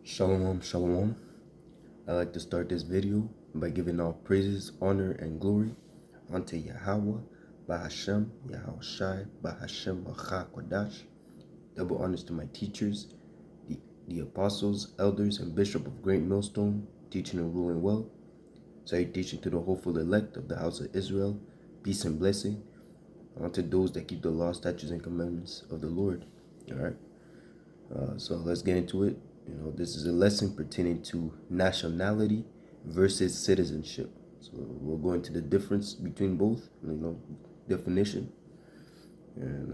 Shalom, shalom. I'd like to start this video by giving all praises, honor, and glory unto Yahweh, Bahashem, Yahushai, Bahashem, Kodash. Double honors to my teachers, the apostles, elders, and bishop of Great Millstone, teaching and ruling well. Salutation to the hopeful elect of the house of Israel, peace and blessing unto those that keep the law, statutes, and commandments of the Lord. All right. So let's get into it. This is a lesson pertaining to nationality versus citizenship. So we'll go into the difference between both, definition. And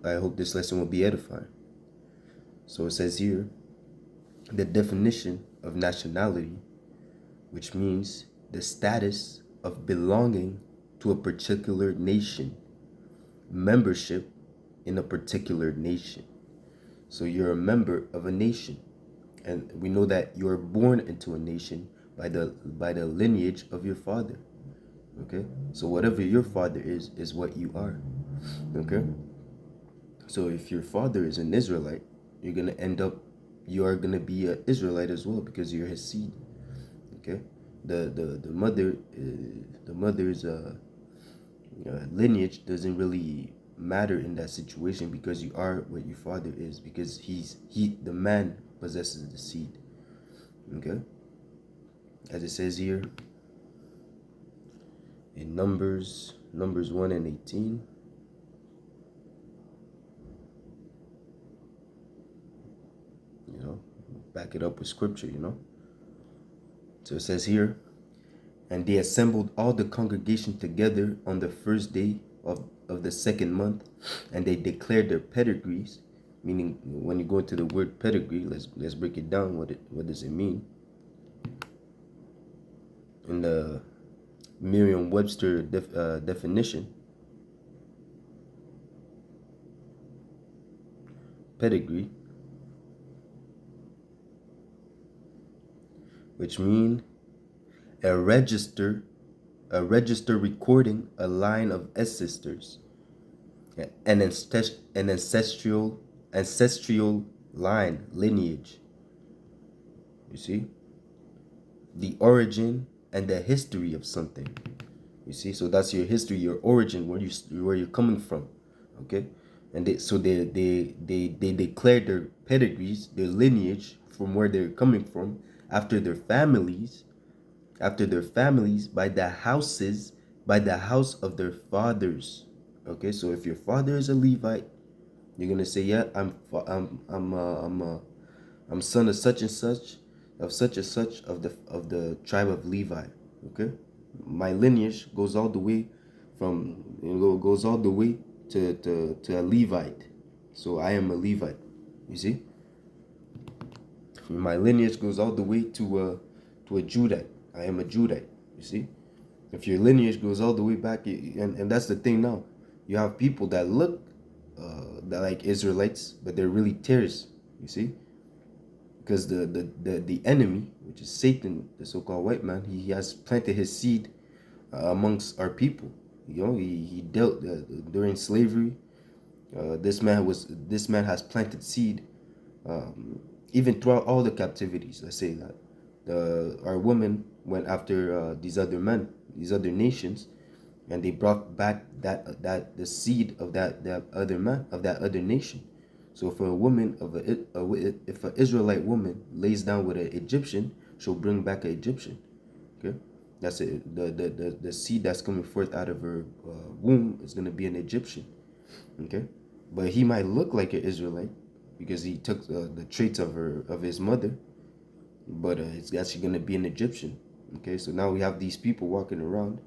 I hope this lesson will be edifying. So it says here, the definition of nationality, which means the status of belonging to a particular nation, membership in a particular nation. So you're a member of a nation, and we know that you're born into a nation by the lineage of your father. Okay, so whatever your father is what you are. Okay, so if your father is an Israelite, you are gonna be an Israelite as well because you're his seed. Okay, the mother's lineage doesn't really matter in that situation because you are what your father is, because the man possesses the seed. Okay, as it says here in Numbers 1:18. Back it up with scripture. So it says here, and they assembled all the congregation together on the first day of the second month, and they declared their pedigrees. Meaning, when you go into the word pedigree, let's break it down. What does it mean? In the Merriam-Webster definition, pedigree, which mean a register recording a line of ancestors, an ancestral line, lineage. You see, the origin and the history of something. You see, so that's your history, your origin, where you're coming from. Okay, and they declared their pedigrees, their lineage, from where they're coming from, after their families by the house of their fathers. Okay, so if your father is a Levite, you're gonna say, yeah, I'm son of such and such, of such and such, of the tribe of Levi. Okay, my lineage goes all the way to a Levite. So I am a Levite. You see, my lineage goes all the way to a Judite. I am a Judite. You see, if your lineage goes all the way back, and that's the thing now, you have people that look that like Israelites, but they're really terrorists. You see, because the enemy, which is Satan, the so-called white man, he has planted his seed amongst our people. He dealt during slavery. This man has planted seed even throughout all the captivities. Let's say that our women went after these other men, these other nations, and they brought back the seed of that other man, of that other nation. So for a woman if an Israelite woman lays down with an Egyptian, she'll bring back an Egyptian. Okay, that's it. The seed that's coming forth out of her womb is gonna be an Egyptian. Okay, but he might look like an Israelite because he took the traits of his mother, but it's actually gonna be an Egyptian. Okay, so now we have these people walking around,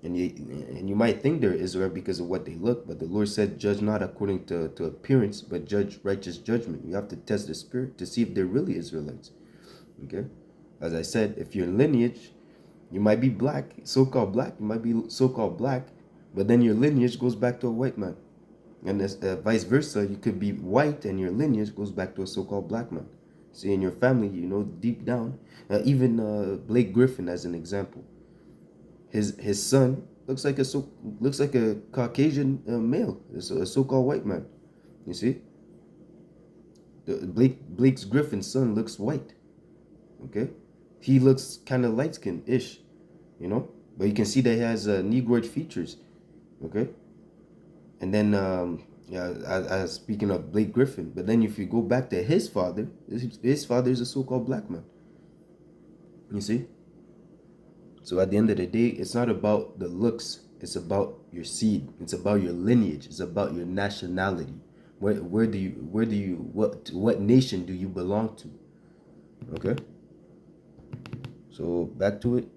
and you might think they're Israel because of what they look, but the Lord said, judge not according to appearance, but judge righteous judgment. You have to test the spirit to see if they're really Israelites. Okay, as I said, if your lineage, you might be black, so-called black, you might be so-called black, but then your lineage goes back to a white man. And vice versa, you could be white and your lineage goes back to a so-called black man. See, in your family, deep down, even Blake Griffin as an example, his son looks like a Caucasian male, a so-called white man. You see, Blake's Griffin's son looks white. Okay, he looks kind of light skinned ish, you know, but you can see that he has negroid features. Okay, and then yeah, as speaking of Blake Griffin, but then if you go back to his father is a so-called black man. You see, so at the end of the day, it's not about the looks. It's about your seed. It's about your lineage. It's about your nationality. What nation do you belong to? Okay. So back to it.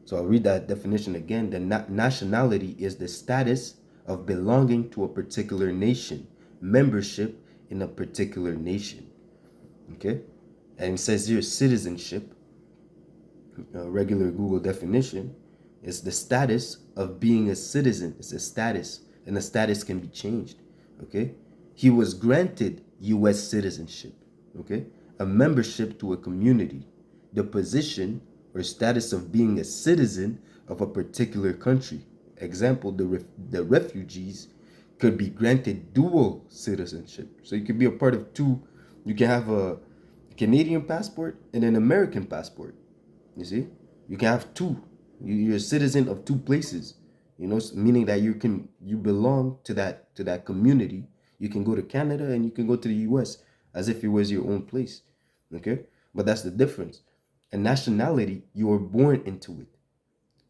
So I'll read that definition again. The nationality is the status of belonging to a particular nation, membership in a particular nation. Okay. And it says here citizenship, a regular Google definition, is the status of being a citizen. It's a status, and the status can be changed. Okay. He was granted U.S. citizenship. Okay. A membership to a community, the position or status of being a citizen of a particular country. Example, the refugees could be granted dual citizenship. So you could be a part of two. You can have a Canadian passport and an American passport. You see, you can have two. You're a citizen of two places. You know, meaning that you belong to that community. You can go to Canada and you can go to the U.S. as if it was your own place. Okay, but that's the difference. A nationality, you were born into it.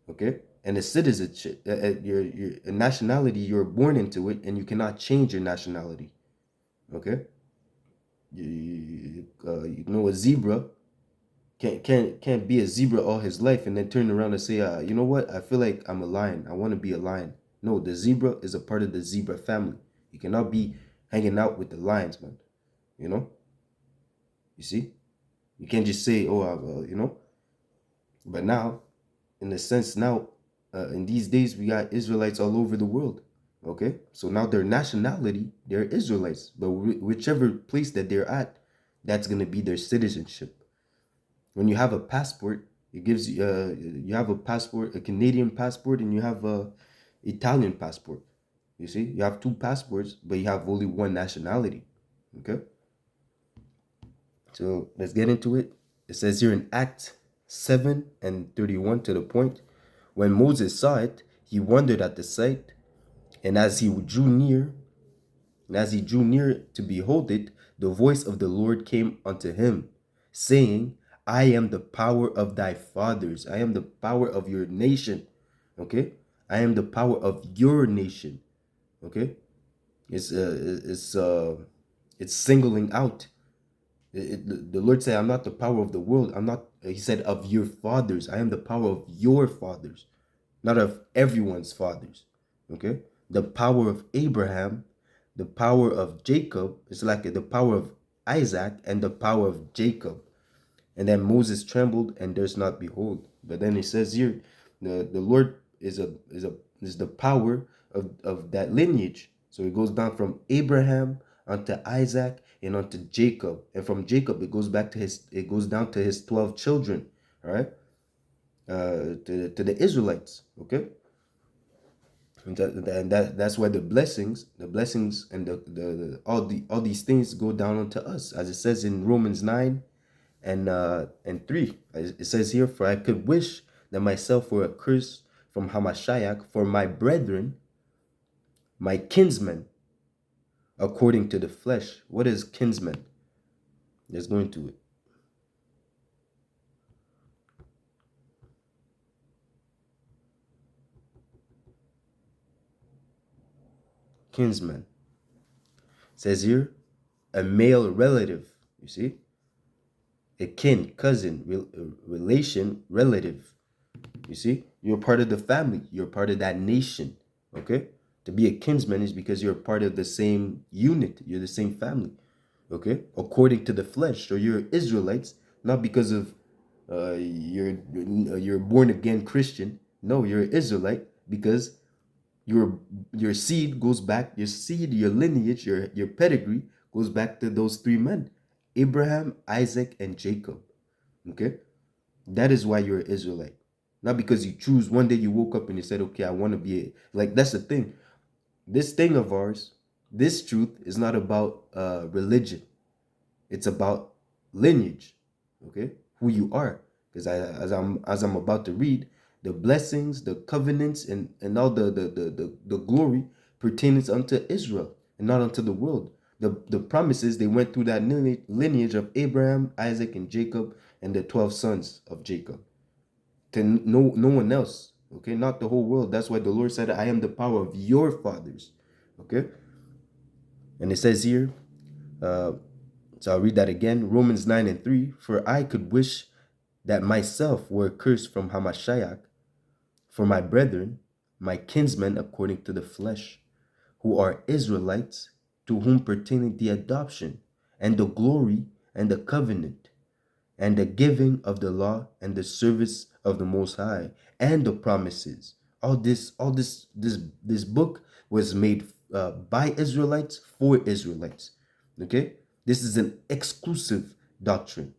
Okay, and a citizenship, your a nationality, you're born into it, and you cannot change your nationality. Okay, you know a zebra can't be a zebra all his life and then turn around and say, you know what? I feel like I'm a lion. I want to be a lion. No, the zebra is a part of the zebra family. You cannot be hanging out with the lions, man. You know? You see? You can't just say, oh, you know? But now, in a sense, now, in these days, we got Israelites all over the world. Okay? So now their nationality, they're Israelites. But whichever place that they're at, that's going to be their citizenship. When you have a passport, it gives you you have a passport, a Canadian passport, and you have a Italian passport. You see, you have two passports, but you have only one nationality. Okay, so let's get into it. It says here in Acts 7:31 to the point, when Moses saw it, he wondered at the sight, and as he drew near, and as he drew near to behold it, the voice of the Lord came unto him, saying, I am the power of thy fathers. I am the power of your nation. Okay? I am the power of your nation. Okay? It's it's singling out. The Lord said, I'm not the power of the world. I'm not, he said, of your fathers. I am the power of your fathers, not of everyone's fathers. Okay? The power of Abraham, the power of Jacob, it's like the power of Isaac and the power of Jacob. And then Moses trembled and durst not behold. But then it says here, the Lord is the power of that lineage. So it goes down from Abraham unto Isaac and unto Jacob. And from Jacob it goes down to his 12 children. All right. To the Israelites. Okay. That's why the blessings and all these things go down unto us, as it says in Romans 9 and 3. It says here, for I could wish that myself were accursed from Hamashiach for my brethren, my kinsmen, according to the flesh. What is kinsman? Let's go into it. Kinsman. It says here, a male relative. You see? A kin, cousin, relation, relative. You see? You're part of the family. You're part of that nation. Okay? To be a kinsman is because you're part of the same unit. You're the same family. Okay? According to the flesh. So you're Israelites, not because of you're born again Christian. No, you're an Israelite because your your seed goes back, your lineage, your pedigree goes back to those three men. Abraham, Isaac, and Jacob. Okay? That is why you're an Israelite. Not because you choose one day you woke up and you said, okay, I want to be a, like that's the thing. This thing of ours, This truth is not about religion. It's about lineage, okay? Who you are. Because as I'm about to read, the blessings, the covenants, and all the glory pertains unto Israel and not unto the world. The promises, they went through that lineage of Abraham, Isaac, and Jacob, and the 12 sons of Jacob. To no one else, okay? Not the whole world. That's why the Lord said, I am the power of your fathers, okay? And it says here, uh, so I'll read that again. Romans 9:3. For I could wish that myself were cursed from Hamashiach for my brethren, my kinsmen according to the flesh, who are Israelites, to whom pertaining the adoption, and the glory, and the covenant, and the giving of the law, and the service of the Most High, and the promises. This book was made by Israelites for Israelites. Okay, this is an exclusive doctrine.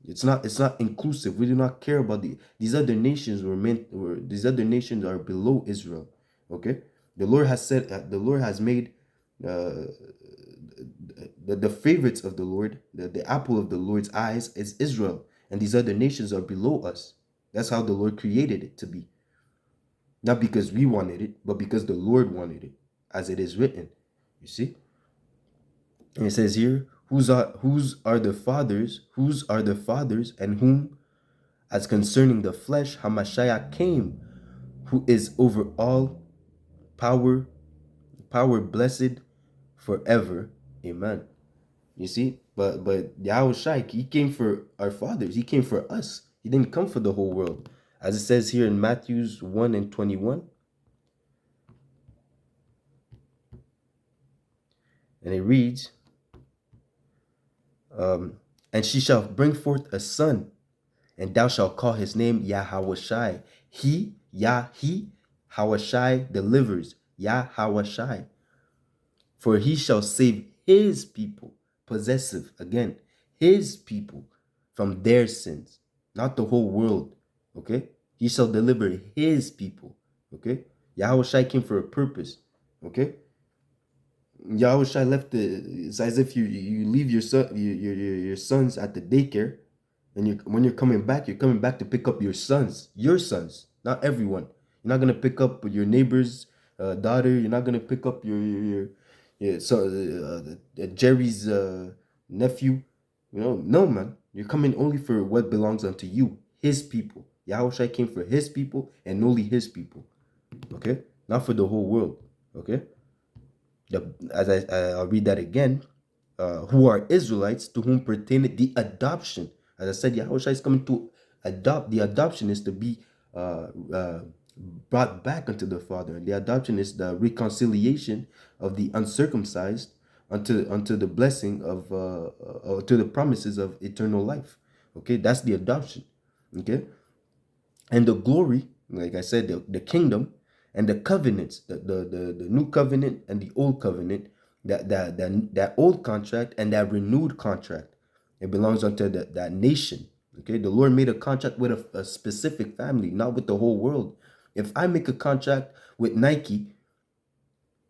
It's not inclusive. We do not care about these other nations these other nations are below Israel. Okay, the Lord has made uh, the favorites of the Lord, the apple of the Lord's eyes is Israel, and these other nations are below us. That's how the Lord created it to be. Not because we wanted it, but because the Lord wanted it, as it is written. You see? And it says here, whose are the fathers, and whom, as concerning the flesh, Hamashiach came, who is over all power, blessed forever. Amen. You see, but Yahushua, he came for our fathers. He came for us. He didn't come for the whole world, as it says here in Matthew's 1:21, and it reads, "And she shall bring forth a son, and thou shalt call his name Yahushua. He Hawashai delivers. Yahushua. For he shall save his people," possessive again, his people from their sins, not the whole world. Okay? He shall deliver his people. Okay? Yahushua came for a purpose. Okay? Yahushua left it's as if you leave your sons at the daycare, and when you're coming back to pick up your sons, not everyone. You're not gonna pick up your neighbor's daughter. You're not gonna pick up Jerry's nephew. No, man. You're coming only for what belongs unto you, his people. Yahushua came for his people and only his people. Okay, not for the whole world. Okay, I'll read that again. Who are Israelites, to whom pertaineth the adoption. As I said, Yahushua is coming to adopt. The adoption is to be brought back unto the Father. And the adoption is the reconciliation of the uncircumcised unto the blessing of to the promises of eternal life. Okay, that's the adoption. Okay, and the glory, like I said, the kingdom and the covenants, the new covenant and the old covenant, that old contract and that renewed contract, it belongs unto that nation. Okay, the Lord made a contract with a specific family, not with the whole world. If I make a contract with Nike,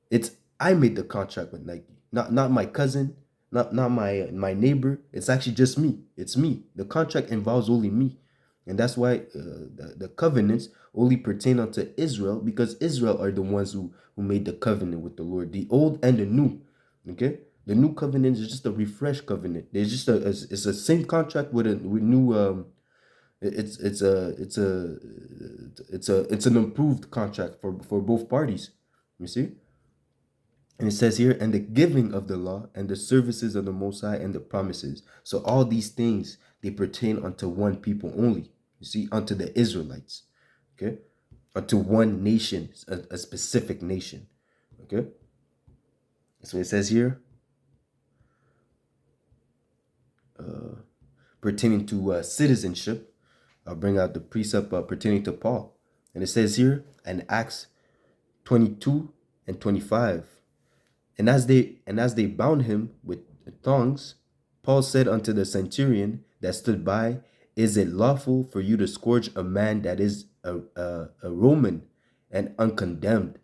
it's I made the contract with Nike, not my cousin, not my neighbor. It's actually just me. It's me. The contract involves only me, and that's why the covenants only pertain unto Israel, because Israel are the ones who made the covenant with the Lord, the old and the new. Okay, the new covenant is just a refreshed covenant. There's just it's a same contract with new it's an improved contract for both parties. You see. And it says here, and the giving of the law and the services of the Most High and the promises. So all these things, they pertain unto one people only. You see, unto the Israelites. Okay? Unto one nation, a specific nation. Okay? So it says here, pertaining to citizenship. I'll bring out the precept pertaining to Paul. And it says here in Acts 22 and 25. And as they bound him with thongs, Paul said unto the centurion that stood by, Is it lawful for you to scourge a man that is a Roman and uncondemned?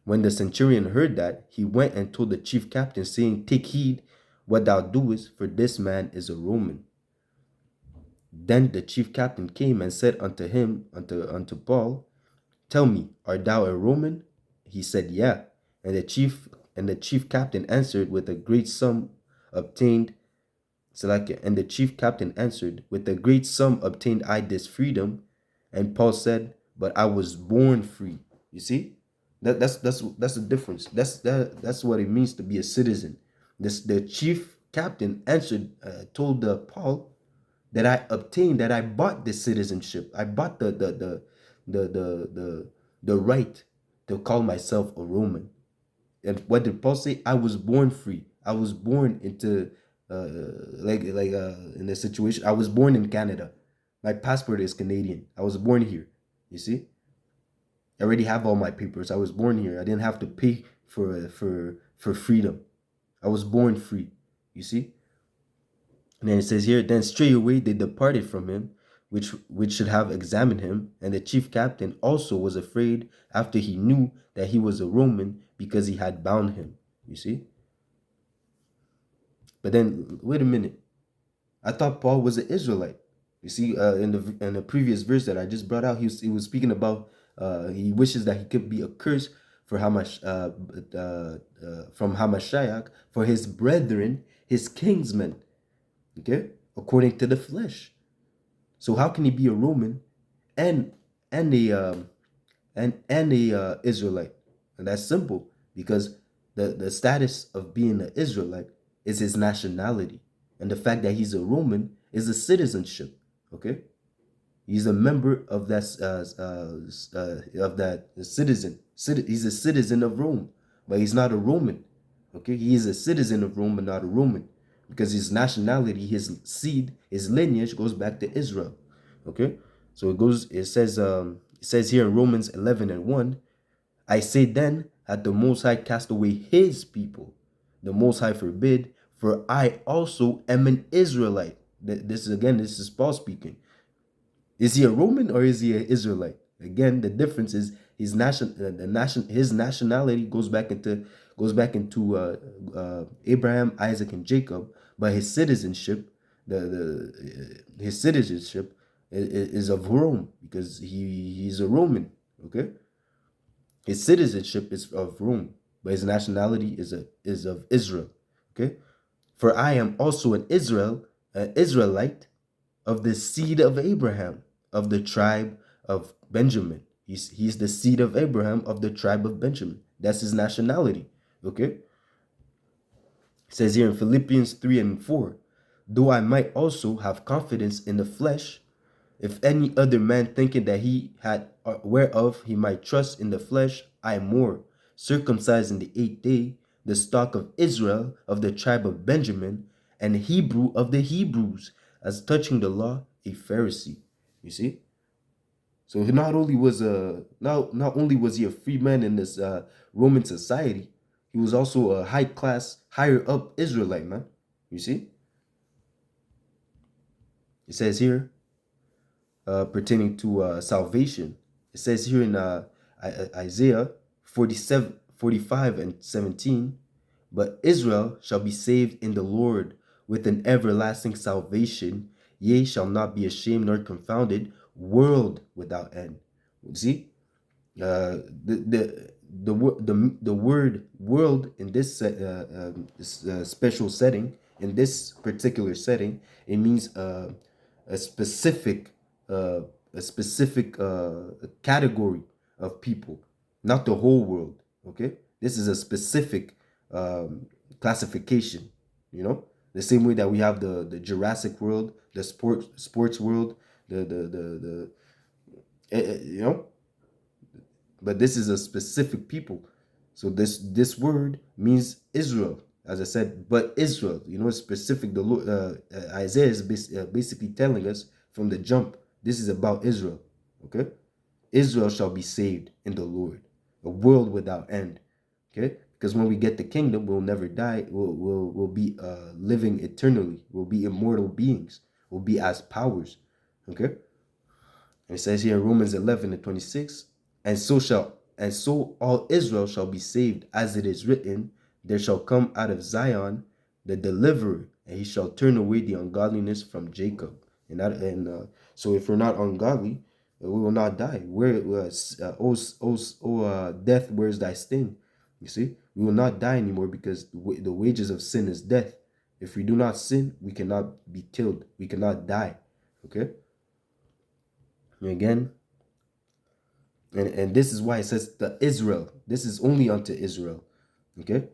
When the centurion heard that, he went and told the chief captain, saying, Take heed what thou doest, for this man is a Roman. Then the chief captain came and said unto him, unto Paul, Tell me, art thou a Roman? He said, Yeah. And the chief captain answered, With a great sum obtained. Salakia. And the chief captain answered, With a great sum obtained I this freedom. And Paul said, But I was born free. You see? That's the difference. That's what it means to be a citizen. The chief captain answered, told Paul that I obtained, that I bought this citizenship. I bought the right to call myself a Roman. And what did Paul say? I was born free. I was born into in a situation. I was born in Canada. My passport is Canadian. I was born here. You see, I already have all my papers. I was born here. I didn't have to pay for freedom. I was born free. You see. And then it says here, then straightway they departed from him, which should have examined him, and the chief captain also was afraid after he knew that he was a Roman, because he had bound him. You see? But then wait a minute. I thought Paul was an Israelite. You see, in the previous verse that I just brought out, he was speaking about he wishes that he could be accursed for from Hamashiach, for his brethren, his kinsmen, okay, according to the flesh. So how can he be a Roman and a Israelite? And that's simple, because the status of being an Israelite is his nationality, and the fact that he's a Roman is a citizenship. Okay, he's a member of that citizen. He's a citizen of Rome, but he's not a Roman. Okay, he is a citizen of Rome, but not a Roman, because his nationality, his seed, his lineage goes back to Israel. Okay, so it goes. It says here in Romans 11:1, I say then, that the Most High cast away His people, the Most High forbid, for I also am an Israelite. This is Paul speaking. Is he a Roman or is he an Israelite? Again, the difference is his nationality goes back into Abraham, Isaac, and Jacob, but his citizenship, his citizenship is of Rome, because he's a Roman. Okay, his citizenship is of Rome, but his nationality is of Israel. Okay, for I am also an Israelite, of the seed of Abraham, of the tribe of Benjamin. He's the seed of Abraham, of the tribe of Benjamin. That's his nationality. Okay? It says here in Philippians 3:4, though I might also have confidence in the flesh, if any other man thinking that he had whereof he might trust in the flesh, I more, circumcised in the 8th day, the stock of Israel, of the tribe of Benjamin, and Hebrew of the Hebrews, as touching the law, a Pharisee. You see? So he not only was he a free man in this Roman society, he was also a high class, higher up Israelite, man. You see? It says here, pertaining to salvation. It says here in Isaiah 45:17, but Israel shall be saved in the Lord with an everlasting salvation, yea, shall not be ashamed nor confounded, world without end. See, the word world in this special setting, in this particular setting, it means a specific uh, category of people, not the whole world. Okay, this is a specific classification. You know, the same way that we have the Jurassic world, the sports world, the you know, but this is a specific people. So this word means Israel, as I said, but Israel, you know, it's specific. The Lord, Isaiah is basically telling us from the jump, this is about Israel. Okay, Israel shall be saved in the Lord, a world without end. Okay, because when we get the kingdom, we'll never die. We'll be living eternally. We'll be immortal beings. We'll be as powers. Okay. It says here in Romans 11:26, and so shall and so all Israel shall be saved, as it is written, there shall come out of Zion the deliverer, and he shall turn away the ungodliness from Jacob. So if we're not ungodly, we will not die. Death, where's thy sting? You see, we will not die anymore because the wages of sin is death. If we do not sin, we cannot be killed. We cannot die. Okay. And again, and this is why it says the Israel. This is only unto Israel. Okay.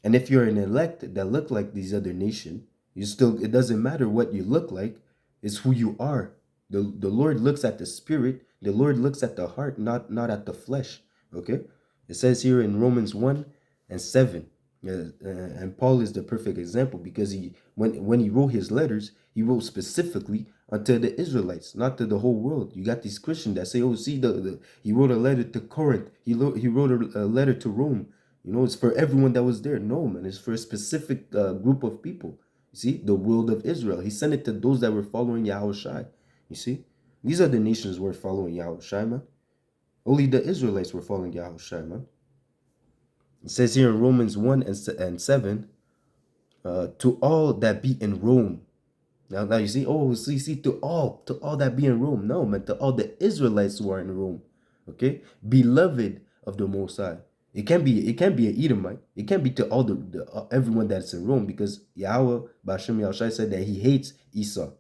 And if you're an elect that look like these other nations, you still, it doesn't matter what you look like, it's who you are. The Lord looks at the spirit, the Lord looks at the heart, not at the flesh. Okay? It says here in Romans 1 and 7. And Paul is the perfect example because when he wrote his letters, he wrote specifically unto the Israelites, not to the whole world. You got these Christians that say, "Oh, see, he wrote a letter to Corinth. He wrote a letter to Rome. You know, it's for everyone that was there." No, man, it's for a specific group of people. You see, the world of Israel. He sent it to those that were following Yahushai. You see, these are the nations were following Yahushai, man. Only the Israelites were following Yahushai, man. It says here in Romans 1 and 7, to all that be in Rome. Now you see, oh, so you see, to all that be in Rome. No, man, to all the Israelites who are in Rome. Okay, beloved of the Most High. It can't be an Edomite. It can't be to all everyone that's in Rome because Yahweh Bashem Yahushai said that he hates Esau.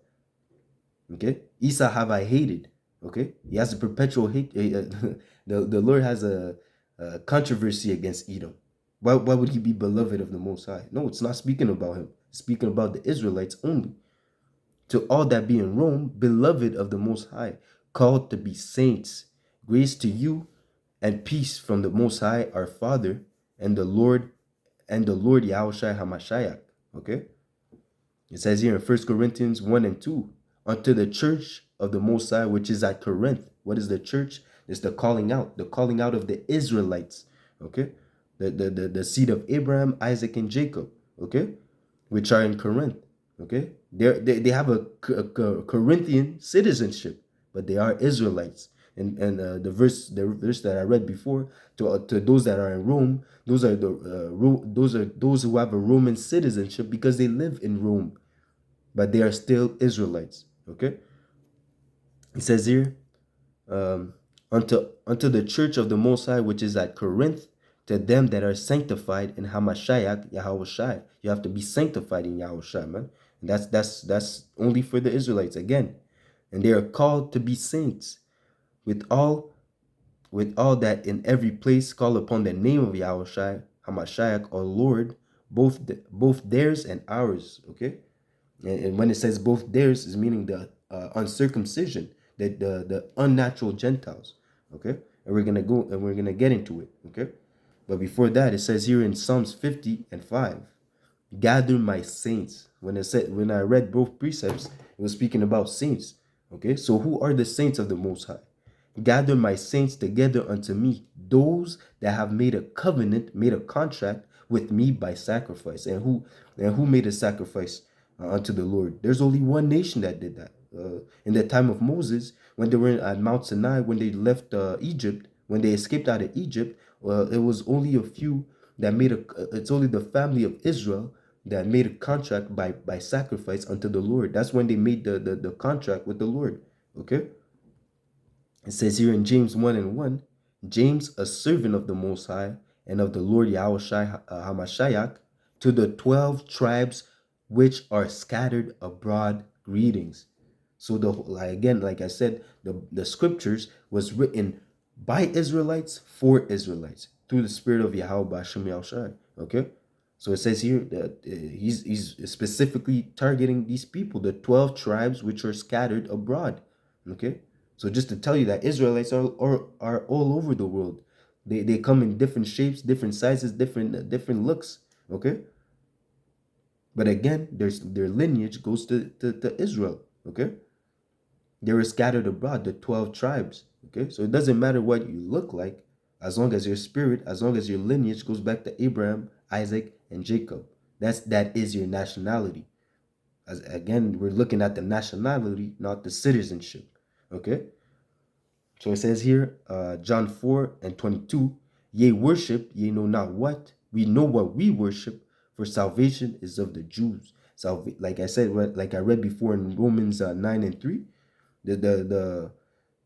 Okay, Esau have I hated. Okay, he has a perpetual hate. The Lord has a controversy against Edom. Why would he be beloved of the Most High? No, it's not speaking about him. It's speaking about the Israelites only. To all that be in Rome, beloved of the Most High, called to be saints, grace to you and peace from the Most High, our Father, and the Lord Yahushai Hamashiach. Okay? It says here in 1 Corinthians 1 and 2, unto the church of the Most High, which is at Corinth. What is the church? It's the calling out of the Israelites. Okay? The seed of Abraham, Isaac, and Jacob. Okay? Which are in Corinth. Okay? They have a Corinthian citizenship, but they are Israelites. And the verse that I read before, to those that are in Rome, those are those who have a Roman citizenship because they live in Rome, but they are still Israelites. Okay, it says here, unto the church of the Most High which is at Corinth, to them that are sanctified in Hamashiach Yahushai. You have to be sanctified in Yahushai, man. And that's only for the Israelites again, and they are called to be saints with all that in every place call upon the name of Yahushai Hamashiach, our Lord, both theirs and ours. Okay, and when it says both theirs, is meaning the uncircumcision, the unnatural Gentiles. Okay, and we're gonna get into it. Okay, but before that, it says here in Psalms 50 and 5, gather my saints. When I read both precepts, it was speaking about saints. Okay, so who are the saints of the Most High? Gather my saints together unto me, those that have made a covenant, made a contract with me by sacrifice. And who made a sacrifice unto the Lord? There's only one nation that did that. In the time of Moses, when they were at Mount Sinai, when they left Egypt, when they escaped out of Egypt, it was only a few that made it's only the family of Israel that made a contract by sacrifice unto the Lord. That's when they made the contract with the Lord. Okay. It says here in James 1 and 1, James, a servant of the Most High and of the Lord Yahushai Hamashiach, to the 12 tribes which are scattered abroad, greetings. So like I said, the scriptures was written by Israelites for Israelites through the spirit of Yahweh Bashem Yahushai. Okay, so it says here that he's specifically targeting these people, the 12 tribes which are scattered abroad. Okay, so just to tell you that Israelites are all over the world. They come in different shapes, different sizes, different looks. Okay, but again, their lineage goes to Israel. Okay, they were scattered abroad, the 12 tribes. Okay, so it doesn't matter what you look like, as long as your spirit, as long as your lineage goes back to Abraham, Isaac, and Jacob. That is your nationality. As again, we're looking at the nationality, not the citizenship. Okay. So it says here, John 4 and 22, ye worship, ye know not what. We know what we worship, for salvation is of the Jews. Like I said, like I read before in Romans 9 and 3, the the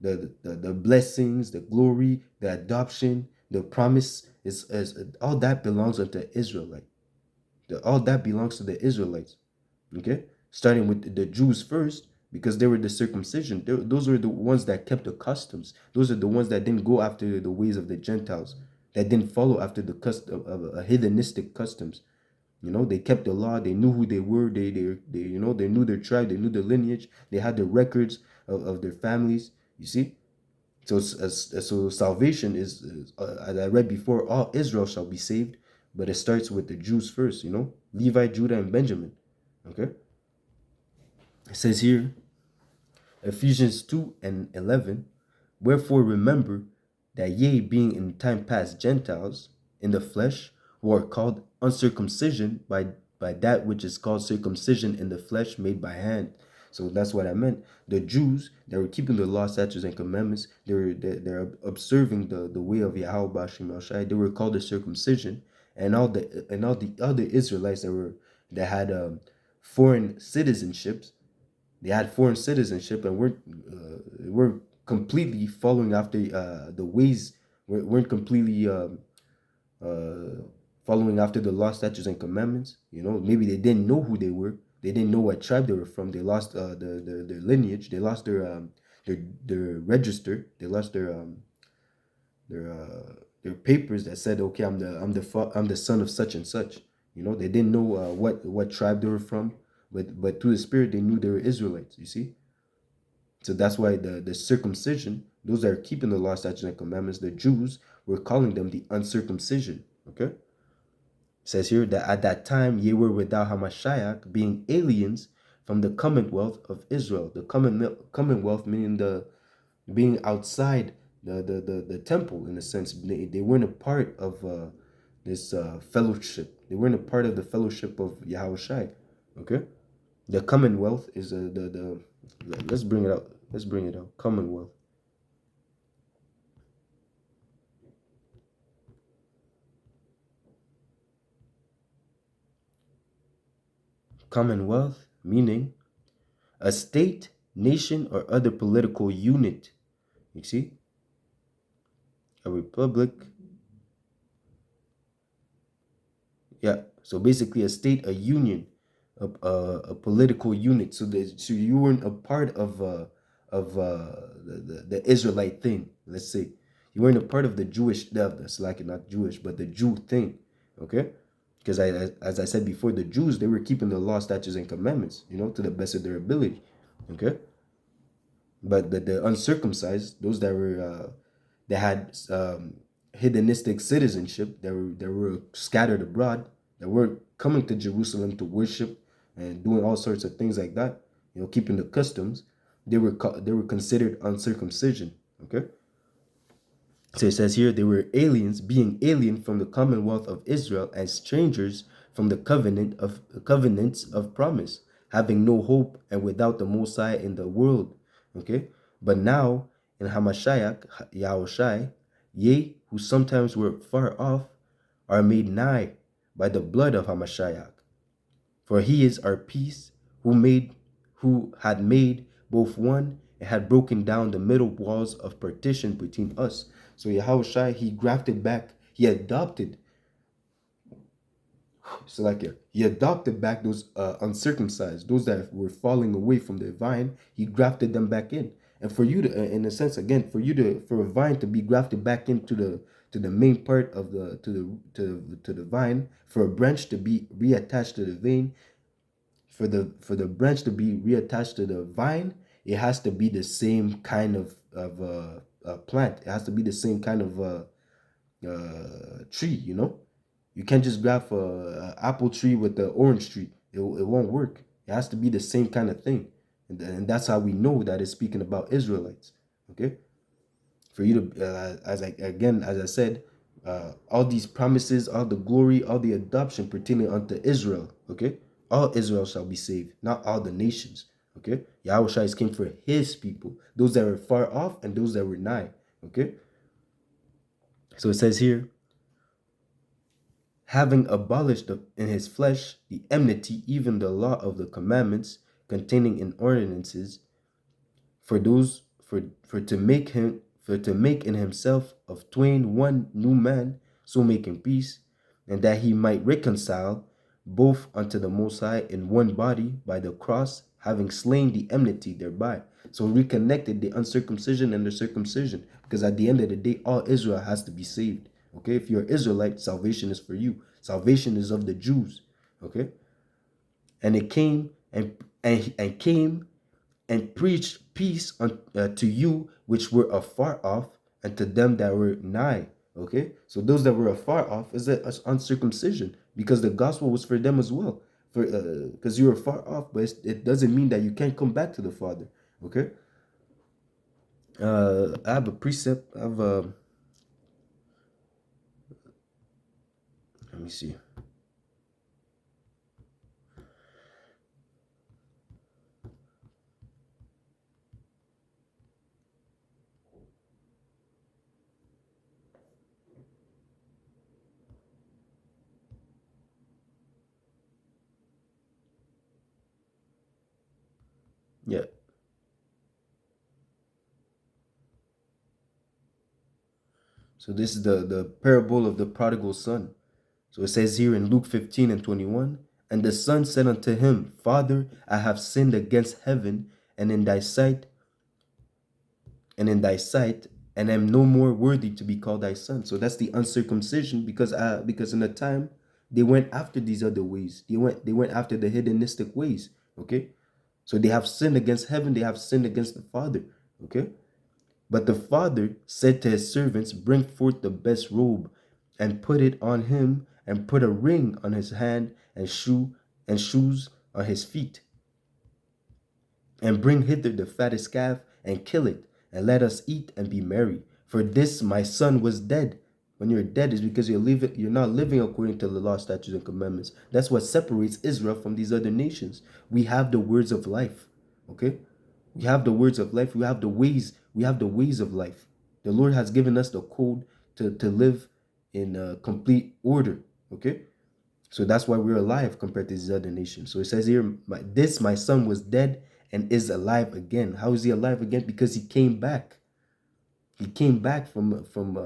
the the blessings, the glory, the adoption, the promise is all that belongs unto Israelite. All that belongs to the Israelites. Okay, starting with the Jews first, because they were the circumcision. Those were the ones that kept the customs. Those are the ones that didn't go after the ways of the Gentiles, that didn't follow after the custom of heathenistic customs. They kept the law. They knew who they were. They knew their tribe. They knew their lineage. They had the records of their families. You see. So salvation is, as I read before, all Israel shall be saved, but it starts with the Jews first. Levi, Judah, and Benjamin. Okay. It says here, Ephesians 2 and 11, wherefore remember that ye being in time past Gentiles in the flesh, who are called uncircumcision by that which is called circumcision in the flesh made by hand. So that's what I meant. The Jews that were keeping the law, statutes, and commandments, they're observing the way of Yahweh Bashim El Shai. They were called the circumcision, and all the other Israelites that had foreign citizenships, they had foreign citizenship and we're completely following after the ways. Weren't completely uh, following after the law, statutes, and commandments. Maybe they didn't know who they were. They didn't know what tribe they were from. They lost their lineage. They lost their register. They lost their papers that said, okay, I'm the son of such and such. They didn't know what tribe they were from, but through the Spirit they knew they were Israelites. You see. So that's why the circumcision, those that are keeping the law, statutes, and commandments, the Jews, were calling them the uncircumcision. Okay? It says here that at that time ye were without Hamashiach, being aliens from the commonwealth of Israel. The commonwealth meaning the being outside the temple, in a sense. They weren't a part of this fellowship. They weren't a part of the fellowship of Yahushai. Okay? The commonwealth is the let's bring it out. Let's bring it out. Commonwealth. Commonwealth meaning a state, nation, or other political unit. You see? A republic. Yeah. So basically a state, a union, a political unit. So you weren't a part of the Israelite thing. Let's say you weren't a part of the Jewish, that's like not Jewish, but the Jew thing. Okay, because as I said before, the Jews, they were keeping the law, statutes, and commandments, to the best of their ability. Okay, but the uncircumcised, those that had hedonistic citizenship, that were scattered abroad, that weren't coming to Jerusalem to worship and doing all sorts of things like that, keeping the customs, they were considered uncircumcision. Okay. So it says here they were aliens, being alien from the commonwealth of Israel and strangers from the covenants of promise, having no hope and without the Mosiah in the world. Okay, but now in Hamashiach, Yahushai, ye who sometimes were far off, are made nigh by the blood of Hamashiach. For he is our peace, who had made both one and had broken down the middle walls of partition between us. So Yahushua, he grafted back, he adopted, he adopted back those uncircumcised, those that were falling away from the vine, he grafted them back in. And for you to, in a sense, again, for a vine to be grafted back into the main part of the vine, for a branch to be reattached to the vein, for the branch to be reattached to the vine, it has to be the same kind of plant. It has to be the same kind of tree. You can't just graph a apple tree with the orange tree. It won't work. It has to be the same kind of thing, and that's how we know that it's speaking about Israelites. Okay, for you to as I said, all these promises, all the glory, all the adoption pertaining unto Israel. Okay, all Israel shall be saved, not all the nations. Okay, Yahushua came for his people, those that were far off and those that were nigh. Okay, so it says here, having abolished in his flesh the enmity, even the law of the commandments containing in ordinances, for those for to make in himself of twain one new man, so making peace, and that he might reconcile both unto the Most High in one body by the cross, having slain the enmity thereby. So reconnected the uncircumcision and the circumcision, because at the end of the day, all Israel has to be saved. Okay, if you're Israelite, salvation is for you. Salvation is of the Jews. Okay, and it came and came and preached peace to you which were afar off, and to them that were nigh. Okay, so those that were afar off is a uncircumcision, because the gospel was for them as well. For because you were far off, but it doesn't mean that you can't come back to the Father. Okay, I have a precept. I have a let me see. Yeah. So this is the parable of the prodigal son. So it says here in Luke 15 and 21, and the son said unto him, Father, I have sinned against heaven and in thy sight, and am no more worthy to be called thy son. So that's the uncircumcision, because in the time they went after these other ways. They went after the hedonistic ways. Okay. So they have sinned against heaven, they have sinned against the Father. Okay. But the father said to his servants, bring forth the best robe and put it on him, and put a ring on his hand and shoes on his feet, and bring hither the fattest calf and kill it, and let us eat and be merry. For this my son was dead. When you're dead is because you're not living according to the law, statutes, and commandments. That's what separates Israel from these other nations. We have the words of life. Okay? We have the words of life. We have the ways of life. The Lord has given us the code to live in complete order. Okay? So that's why we're alive compared to these other nations. So it says here, my son was dead and is alive again. How is he alive again? Because he came back. He came back from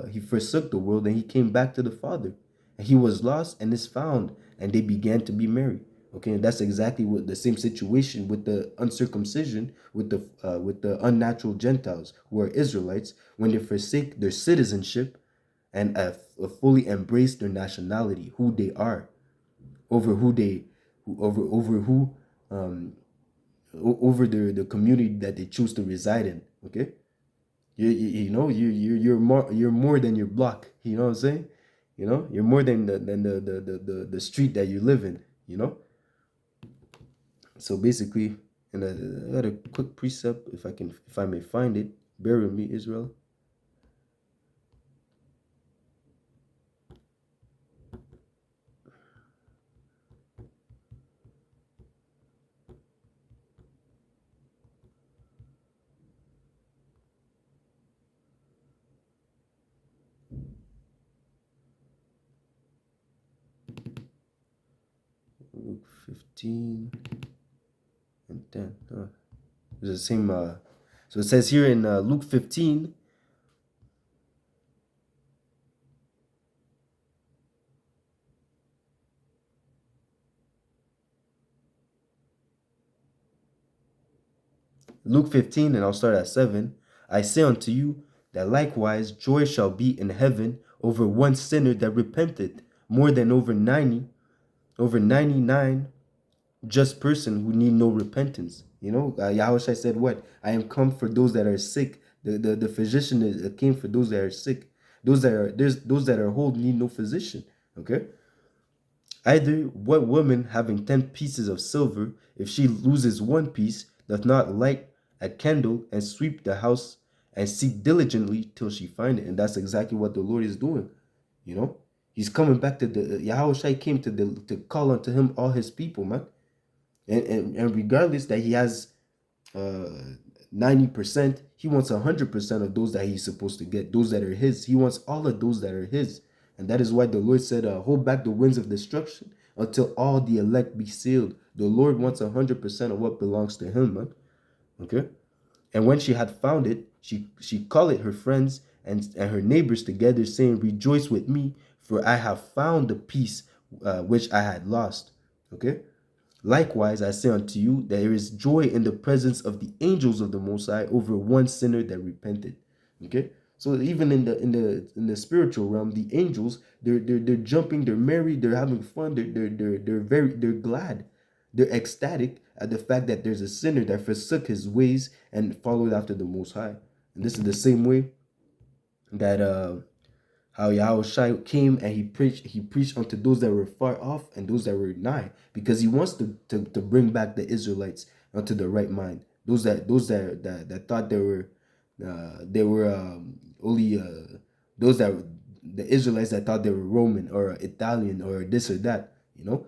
he forsook the world, and he came back to the Father. And he was lost and is found, and they began to be merry. Okay, and that's exactly what the same situation with the uncircumcision, with the unnatural Gentiles who are Israelites, when they forsake their citizenship and fully embrace their nationality, who they are, over who they over who um over the community that they choose to reside in. Okay, you know you're more than your block. You know what I'm saying? You know, you're more than the street that you live in. You know. So basically, and I got a quick precept, if I may find it. Bear with me, Israel. Luke 15 and 10. It's the same. So it says here in Luke 15. Luke 15, and I'll start at 7. I say unto you that likewise joy shall be in heaven over one sinner that repenteth, more than over 99 just person who need no repentance. You know, Yahushua said, what? I am come for those that are sick. The physician came for those that are sick. Those that are whole need no physician. Okay? Either what woman having 10 pieces of silver, if she loses one piece, doth not light a candle and sweep the house and seek diligently till she find it? And that's exactly what the Lord is doing. You know, He's coming back to the Yahushua came to call unto Him all His people, man. And regardless that He has uh 90%. He wants 100% of those that he's supposed to get, those that are his. He wants all of those that are his. And that is why the Lord said, hold back the winds of destruction until all the elect be sealed. The Lord wants 100% of what belongs to him, man. Okay. And when she had found it, she called it her friends and her neighbors together, saying, rejoice with me, for I have found the peace which I had lost. Okay. Likewise, I say unto you, there is joy in the presence of the angels of the Most High over one sinner that repented. Okay, so even in the spiritual realm, the angels, they're jumping, they're merry, they're having fun, they're glad, they're ecstatic at the fact that there's a sinner that forsook his ways and followed after the Most High. And this is the same way that how Yahushua came and he preached unto those that were far off and those that were nigh, because he wants to bring back the Israelites unto the right mind. Those that thought they were only those that the Israelites that thought they were Roman or Italian or this or that.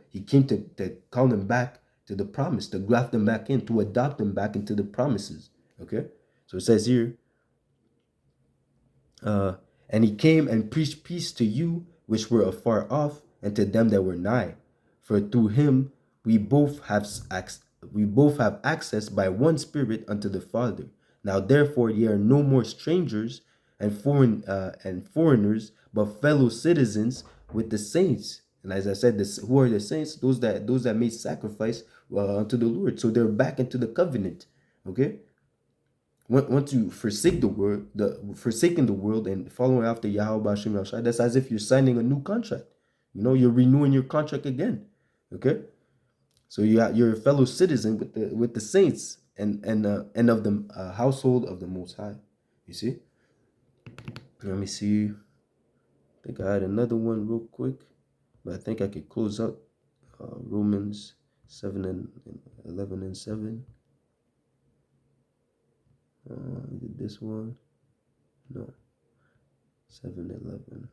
He came to call them back to the promise, to graft them back in, to adopt them back into the promises. Okay, so it says here, uh, and he came and preached peace to you which were afar off, and to them that were nigh. For through him we both have access by one Spirit unto the Father. Now therefore ye are no more strangers and foreigners, but fellow citizens with the saints. And as I said, this who are the saints? Those that made sacrifice unto the Lord. So they're back into the covenant. Okay, once you forsake the world, forsaking the world and following after Yahweh Bashim Yahshua, that's as if you're signing a new contract. You're renewing your contract again. Okay, so you're a fellow citizen with the saints and of the household of the Most High. You see. Let me see. I think I had another one real quick, but I think I could close out Romans 7:11 and 7. This one. No, 7:11.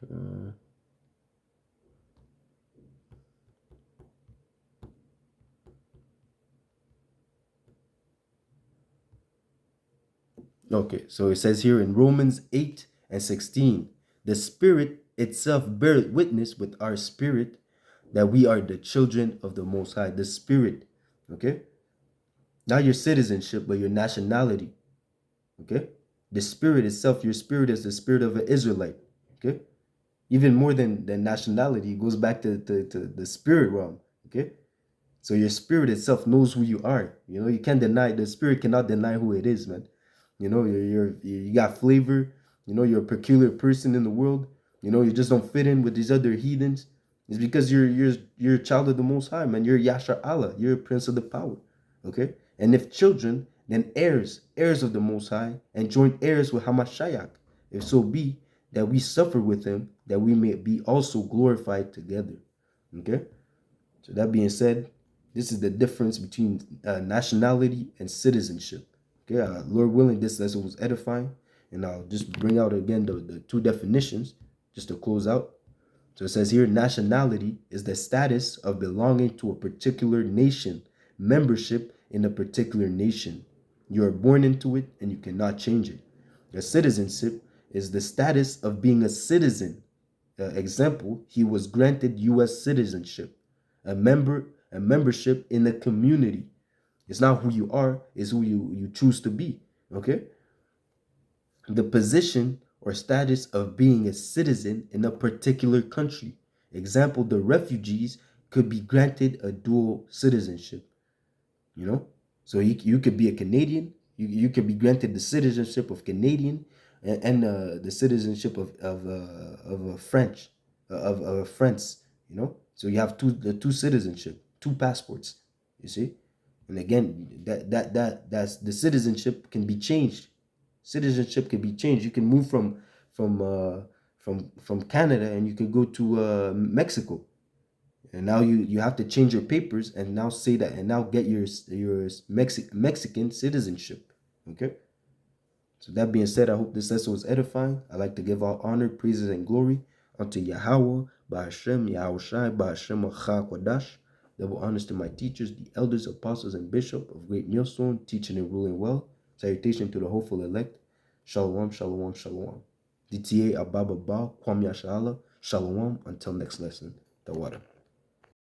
Uh, okay, so it says here in Romans 8:16, the Spirit itself beareth witness with our spirit that we are the children of the Most High. The Spirit, okay? Not your citizenship, but your nationality, okay? The Spirit itself, your spirit is the spirit of an Israelite, okay? Even more than nationality, it goes back to the spirit realm, okay? So your spirit itself knows who you are. You can't deny, the spirit cannot deny who it is, man. You got flavor. You're a peculiar person in the world. You just don't fit in with these other heathens. It's because you're a child of the Most High, man. You're Yashar Allah. You're a prince of the power. Okay? And if children, then heirs of the Most High, and joint heirs with Hamashiach, if so be that we suffer with him, that we may be also glorified together. Okay? So that being said, this is the difference between nationality and citizenship. Okay, Lord willing, this lesson was edifying, and I'll just bring out again the two definitions just to close out. So it says here, nationality is the status of belonging to a particular nation, membership in a particular nation. You are born into it and you cannot change it. A citizenship is the status of being a citizen. Example, he was granted U.S. citizenship. A membership in a community. It's not who you are, it's who you choose to be. Okay? The position or status of being a citizen in a particular country. Example, the refugees could be granted a dual citizenship. So you could be a Canadian, you could be granted the citizenship of Canadian and the citizenship of French, of France. So you have two citizenship, two passports. You see. And again, that's the citizenship can be changed. Citizenship can be changed. You can move from from Canada and you can go to Mexico, and now you have to change your papers and now say that and now get your Mexican citizenship. Okay. So that being said, I hope this lesson was edifying. I like to give all honor, praises, and glory unto Yahweh, Ba'ashem Yahushai, Ba'ashem Acha Kwadash. Double honors to my teachers, the elders, apostles, and bishop of Great Millstone, teaching and ruling well. Salutation to the hopeful elect. Shalom, shalom, shalom. DTA Ababa Ba, Kwam Yashala, shalom. Until next lesson. The water.